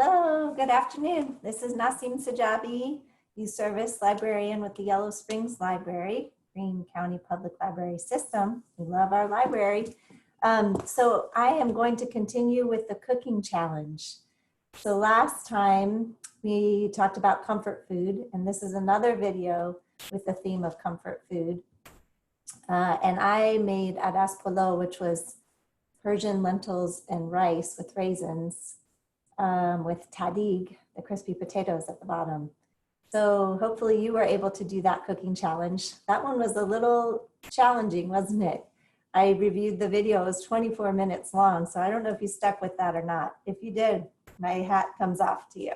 Hello, good afternoon. This is Nacim Sajabi, the Service Librarian with the Yellow Springs Library, Greene County Public Library System. We love our library. So I am going to continue with the cooking challenge. So last time we talked about comfort food, and this is another video with the theme of comfort food. And I made adas polo, which was Persian lentils and rice with raisins, with tadig, the crispy potatoes at the bottom. So hopefully you were able to do that cooking challenge. That one was a little challenging, wasn't it? I reviewed the video, it was 24 minutes long, so I don't know if you stuck with that or not. If you did, my hat comes off to you.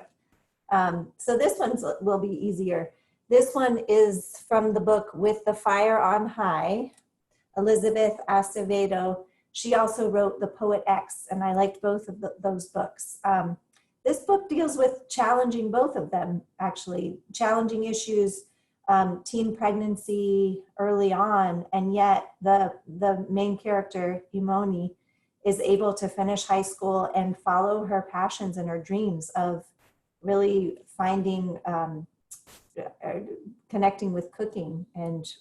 So this one will be easier. This one is from the book With the Fire on High, Elizabeth Acevedo. She also wrote The Poet X, and I liked both of those books. This book deals with challenging, both of them actually, challenging issues, teen pregnancy early on, and yet the main character, Imoni, is able to finish high school and follow her passions and her dreams of really finding, connecting with cooking and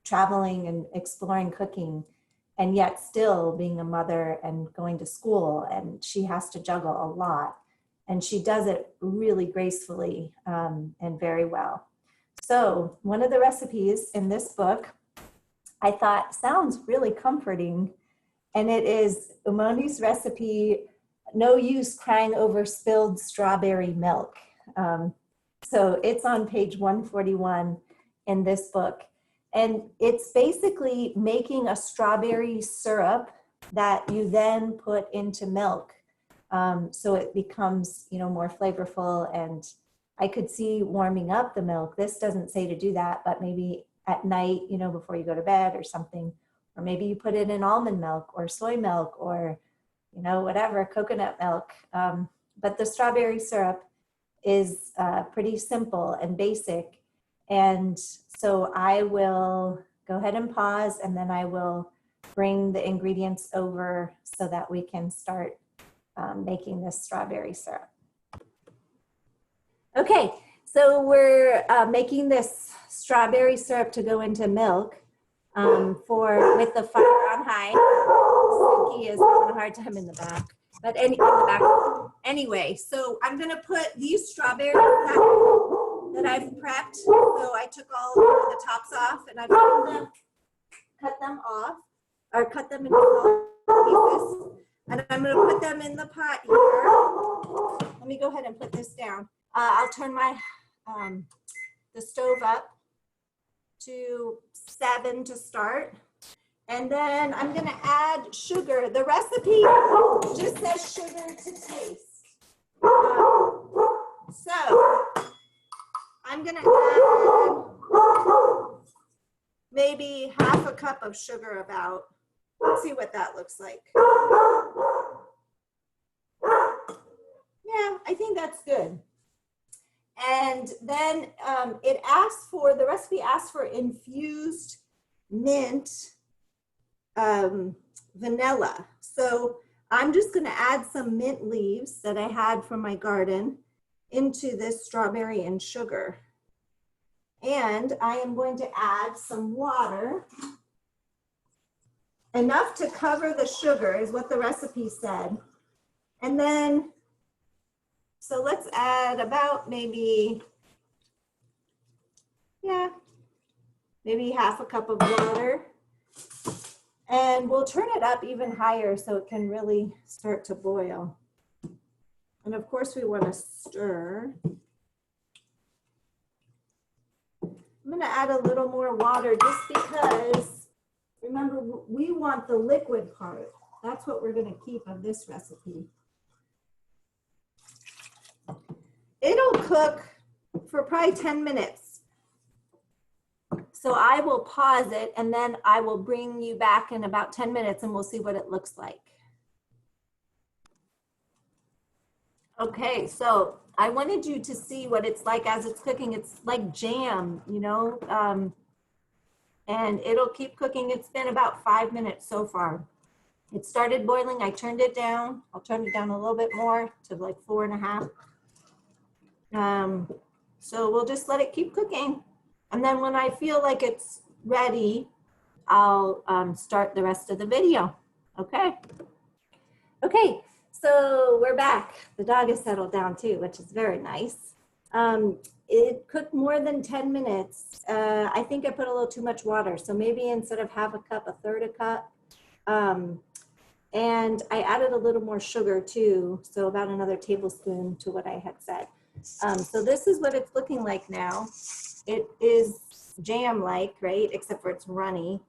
traveling and exploring cooking, and yet still being a mother and going to school, and she has to juggle a lot. And she does it really gracefully and very well. So one of the recipes in this book, I thought sounds really comforting, and it is Imoni's recipe, No Use Crying Over Spilled Strawberry Milk. So it's on page 141 in this book. And it's basically making a strawberry syrup that you then put into milk. So it becomes, more flavorful, and I could see warming up the milk. This doesn't say to do that, but maybe at night, before you go to bed or something, or maybe you put it in almond milk or soy milk or, whatever, coconut milk. But the strawberry syrup is pretty simple and basic. And so I will go ahead and pause, and then I will bring the ingredients over so that we can start making this strawberry syrup. Okay, so we're making this strawberry syrup to go into milk with the fire on high. Suki is having a hard time in the back, but anyway, so I'm gonna put these strawberries that I've prepped. So I took all the tops off, and I've cut them off, or cut them into small pieces. And I'm going to put them in the pot here. Let me go ahead and put this down. I'll turn my the stove up to 7 to start. And then I'm going to add sugar. The recipe just says sugar to taste. So I'm going to add maybe half a cup of sugar about. Let's see what that looks like. Yeah, I think that's good. And then the recipe asks for infused mint vanilla. So I'm just going to add some mint leaves that I had from my garden into this strawberry and sugar. And I am going to add some water. Enough to cover the sugar is what the recipe said. And then, so let's add about maybe half a cup of water. And we'll turn it up even higher so it can really start to boil. And of course we want to stir. I'm going to add a little more water just because, remember, we want the liquid part. That's what we're going to keep of this recipe. It'll cook for probably 10 minutes. So I will pause it, and then I will bring you back in about 10 minutes, and we'll see what it looks like. Okay, so I wanted you to see what it's like as it's cooking. It's like jam, and it'll keep cooking. It's been about 5 minutes so far. It started boiling, I turned it down. I'll turn it down a little bit more to like 4.5. So we'll just let it keep cooking. And then when I feel like it's ready, I'll start the rest of the video, okay? Okay, so we're back. The dog has settled down too, which is very nice. It cooked more than 10 minutes. I think I put a little too much water. So maybe instead of half a cup, 1/3 a cup. And I added a little more sugar too. So about another tablespoon to what I had said. So this is what it's looking like now. It is jam-like, right? Except for it's runny.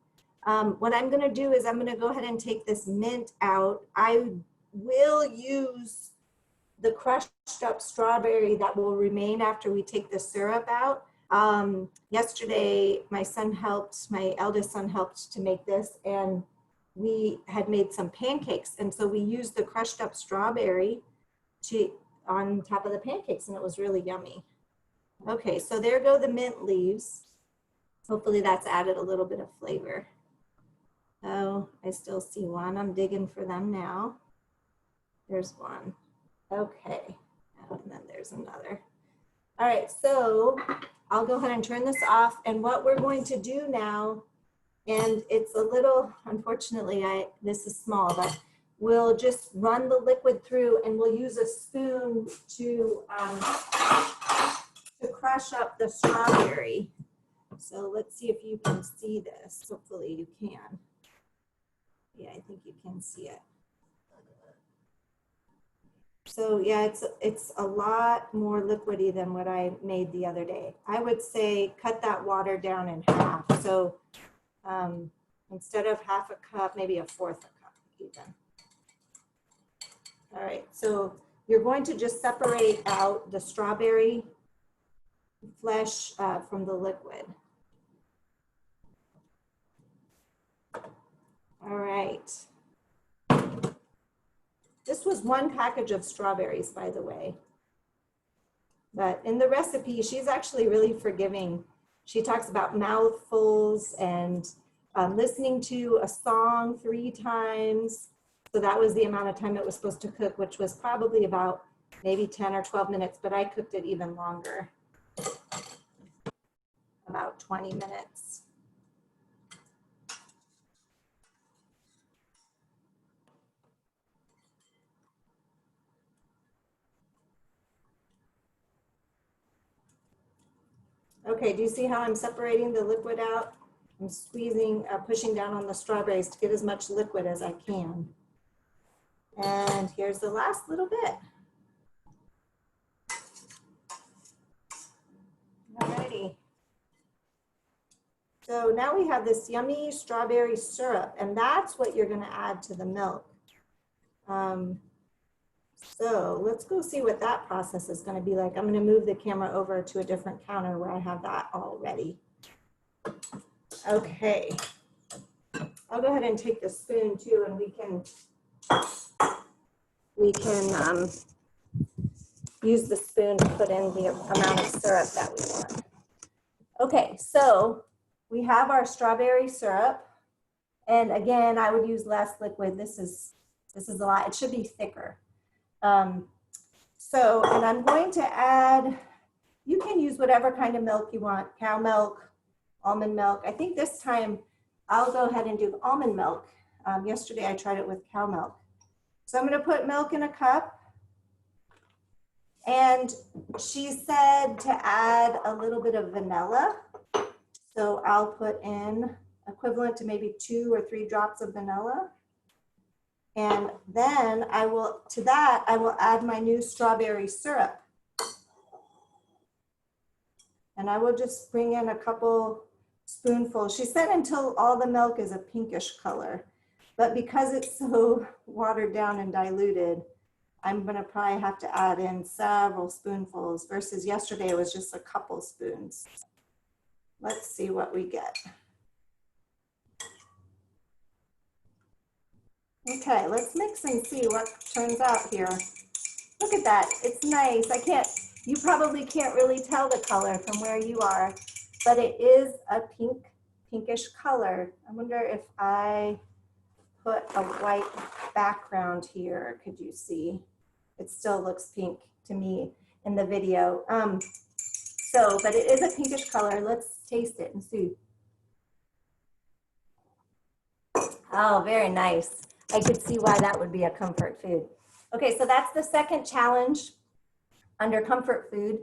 What I'm gonna do is I'm gonna go ahead and take this mint out. I will use the crushed up strawberry that will remain after we take the syrup out. Yesterday, my eldest son helped to make this, and we had made some pancakes. And so we used the crushed up strawberry on top of the pancakes, and it was really yummy. Okay, so there go the mint leaves. Hopefully that's added a little bit of flavor. Oh, I still see one. I'm digging for them now. There's one. Okay, and then there's another. All right, so I'll go ahead and turn this off. And what we're going to do now, and it's a little, unfortunately, this is small, but we'll just run the liquid through, and we'll use a spoon to crush up the strawberry. So let's see if you can see this. Hopefully you can. Yeah, I think you can see it. So yeah, it's a lot more liquidy than what I made the other day. I would say cut that water down in half. So instead of half a cup, maybe 1/4 a cup even. All right, so you're going to just separate out the strawberry flesh from the liquid. All right. This was 1 package of strawberries, by the way. But in the recipe, she's actually really forgiving. She talks about mouthfuls and listening to a song 3 times. So that was the amount of time it was supposed to cook, which was probably about maybe 10 or 12 minutes, but I cooked it even longer, about 20 minutes. Okay, do you see how I'm separating the liquid out? I'm squeezing, pushing down on the strawberries to get as much liquid as I can. And here's the last little bit. Alrighty. So now we have this yummy strawberry syrup, and that's what you're gonna add to the milk. So let's go see what that process is going to be like. I'm going to move the camera over to a different counter where I have that all ready. Okay. I'll go ahead and take the spoon too, and we can use the spoon to put in the amount of syrup that we want. Okay, so we have our strawberry syrup. And again, I would use less liquid. This is a lot. It should be thicker. And I'm going to add, you can use whatever kind of milk you want, cow milk, almond milk. I think this time I'll go ahead and do almond milk. Yesterday I tried it with cow milk. So I'm going to put milk in a cup. And she said to add a little bit of vanilla. So I'll put in equivalent to maybe 2 or 3 drops of vanilla. And then I will add my new strawberry syrup. And I will just bring in a couple spoonfuls. She said until all the milk is a pinkish color, but because it's so watered down and diluted, I'm gonna probably have to add in several spoonfuls versus yesterday it was just a couple spoons. Let's see what we get. Okay, let's mix and see what turns out here. Look at that, it's nice. You probably can't really tell the color from where you are, but it is a pinkish color. I wonder if I put a white background here. Could you see? It still looks pink to me in the video. But it is a pinkish color. Let's taste it and see. Oh, very nice. I could see why that would be a comfort food. Okay, so that's the second challenge under comfort food.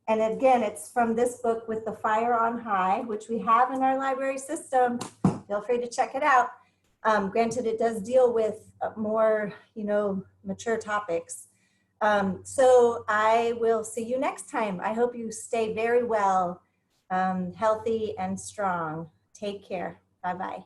And again, it's from this book, With the Fire on High, which we have in our library system. Feel free to check it out. Granted, it does deal with more, mature topics. So I will see you next time. I hope you stay very well, healthy and strong. Take care. Bye-bye.